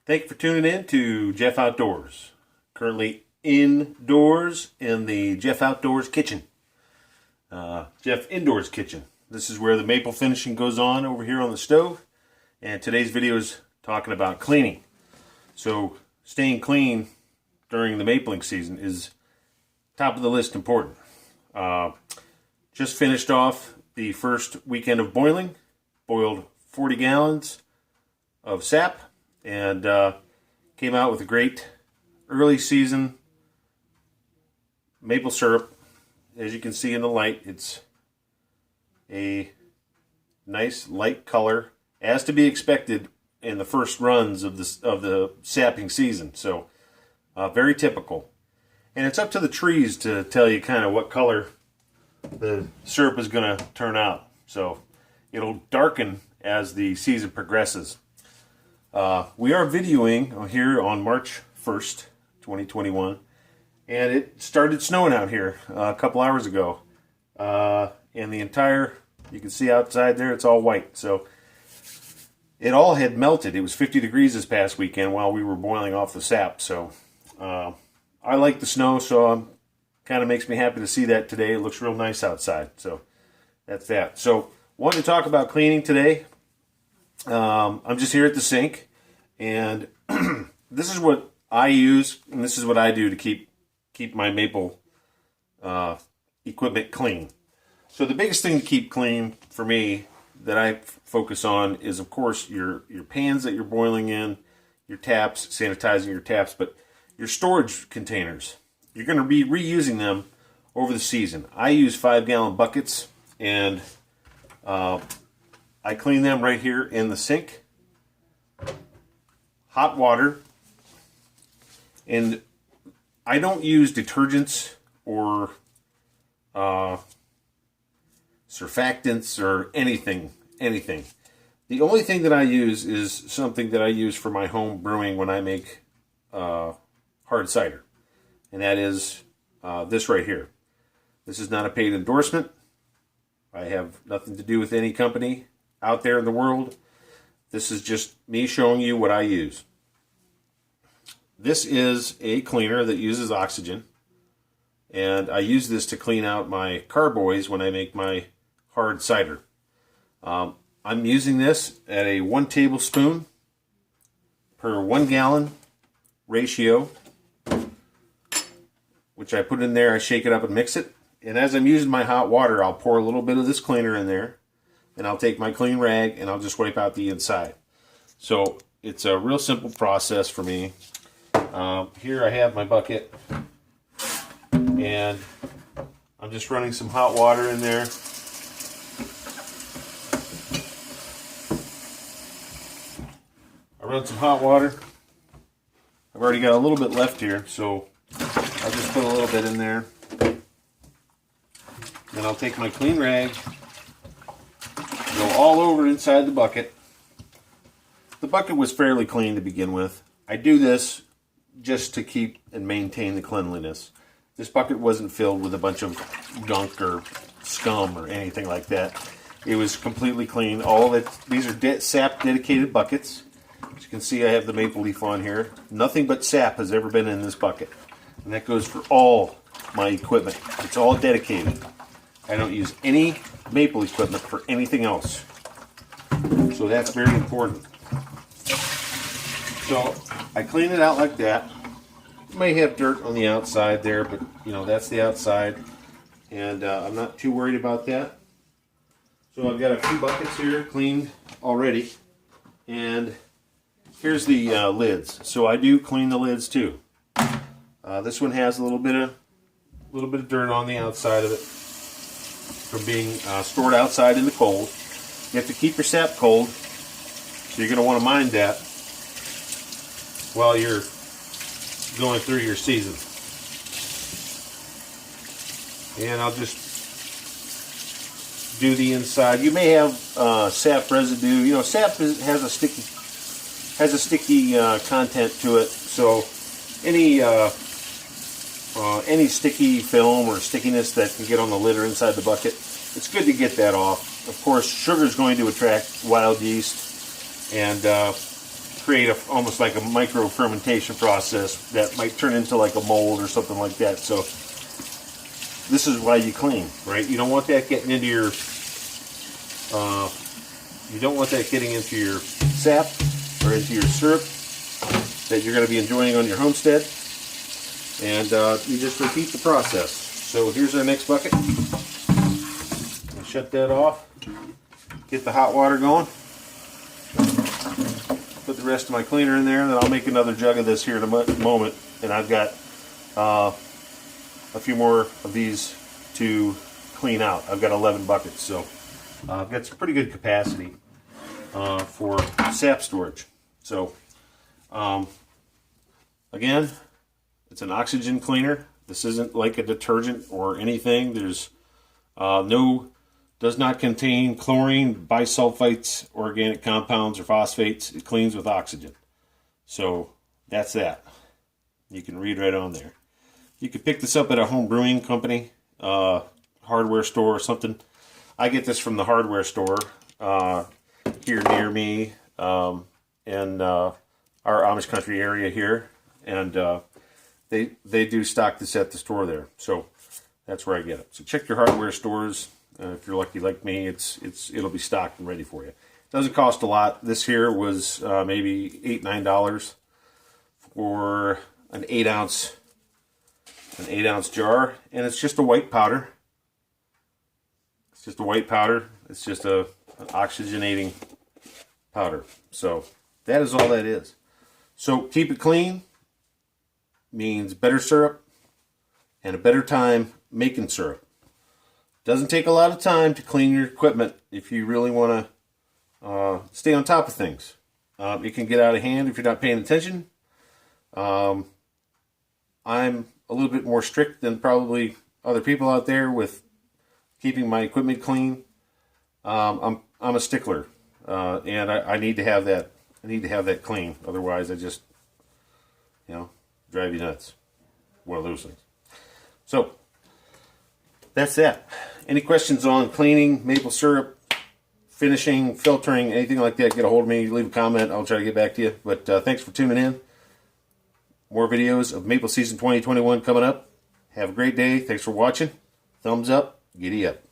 Thank you for tuning in to Jeff Outdoors. Currently indoors in the Jeff Outdoors kitchen. Jeff Indoors kitchen. This is where the maple finishing goes on over here on the stove. And today's video is talking about cleaning. So staying clean during the mapling season is top of the list important. Just finished off the first weekend of boiling. Boiled 40 gallons of sap. And came out with a great early season maple syrup. As you can see in the light, it's a nice light color, as to be expected in the first runs of the sapping season. So very typical. And it's up to the trees to tell you kind of what color the syrup is going to turn out. So it'll darken as the season progresses. We are videoing here on March 1st, 2021, and it started snowing out here a couple hours ago. And the entire, you can see outside there, it's all white. So it all had melted. It was 50 degrees this past weekend while we were boiling off the sap. So I like the snow, so kind of makes me happy to see that today. It looks real nice outside. So that's that. So wanted to talk about cleaning today. I'm just here at the sink, and this is what I use, and this is what I do to keep my maple equipment clean. So the biggest thing to keep clean for me that I focus on is, of course, your pans that you're boiling in, your taps, sanitizing your taps, but your storage containers. You're going to be reusing them over the season. I use 5-gallon buckets, and I clean them right here in the sink. Hot water. And I don't use detergents or surfactants or anything. The only thing that I use is something that I use for my home brewing when I make hard cider. And that is this right here. This is not a paid endorsement. I have nothing to do with any company out there in the world. This is just me showing you what I use. This is a cleaner that uses oxygen, and I use this to clean out my carboys when I make my hard cider. I'm using this at a 1 tablespoon per 1 gallon ratio, which I put in there. I shake it up and mix it, and as I'm using my hot water, I'll pour a little bit of this cleaner in there, and I'll take my clean rag and I'll just wipe out the inside. So it's a real simple process for me. Here I have my bucket, and I'm just running some hot water in there. I run some hot water. I've already got a little bit left here, so I'll just put a little bit in there. Then I'll take my clean rag, go all over inside the bucket. The bucket was fairly clean to begin with. I do this just to keep and maintain the cleanliness. This bucket wasn't filled with a bunch of gunk or scum or anything like that. It was completely clean. These are sap dedicated buckets. As you can see, I have the maple leaf on here. Nothing but sap has ever been in this bucket. And that goes for all my equipment. It's all dedicated. I don't use any maple equipment for anything else. So that's very important. So I clean it out like that. You may have dirt on the outside there, but that's the outside. And I'm not too worried about that. So I've got a few buckets here cleaned already. And here's the lids. So I do clean the lids too. This one has a little bit of dirt on the outside of it from being stored outside in the cold. You have to keep your sap cold, so you're going to want to mind that while you're going through your season. And I'll just do the inside. You may have sap residue. Sap has a sticky content to it, so any sticky film or stickiness that can get on the lid or inside the bucket, it's good to get that off. Of course, sugar is going to attract wild yeast, and create almost like a micro fermentation process that might turn into like a mold or something like that. So this is why you clean, right? You don't want that getting into your getting into your sap or into your syrup that you're going to be enjoying on your homestead. And you just repeat the process. So here's our next bucket. I'll shut that off. Get the hot water going. Put the rest of my cleaner in there, and then I'll make another jug of this here in a moment. And I've got a few more of these to clean out. I've got 11 buckets, so I've got some pretty good capacity for sap storage. So again, it's an oxygen cleaner. This isn't like a detergent or anything. There's does not contain chlorine, bisulfites, organic compounds, or phosphates. It cleans with oxygen. So that's that. You can read right on there. You can pick this up at a home brewing company, hardware store or something. I get this from the hardware store here near me in our Amish country area here. And they do stock this at the store there. So that's where I get it. So check your hardware stores. If you're lucky like me, it'll be stocked and ready for you. It doesn't cost a lot. This here was maybe $8-9 for an 8-ounce jar, and it's just a white powder. It's just a white powder. It's just an oxygenating powder. So that is all that is. So keep it clean means better syrup and a better time making syrup. Doesn't take a lot of time to clean your equipment if you really want to stay on top of things. It can get out of hand if you're not paying attention. I'm a little bit more strict than probably other people out there with keeping my equipment clean. I'm a stickler, and I need to have that. I need to have that clean. Otherwise, I just drive you nuts. One of those things. So that's that. Any questions on cleaning, maple syrup, finishing, filtering, anything like that, get a hold of me, leave a comment. I'll try to get back to you. But thanks for tuning in. More videos of Maple Season 2021 coming up. Have a great day. Thanks for watching. Thumbs up. Giddy up.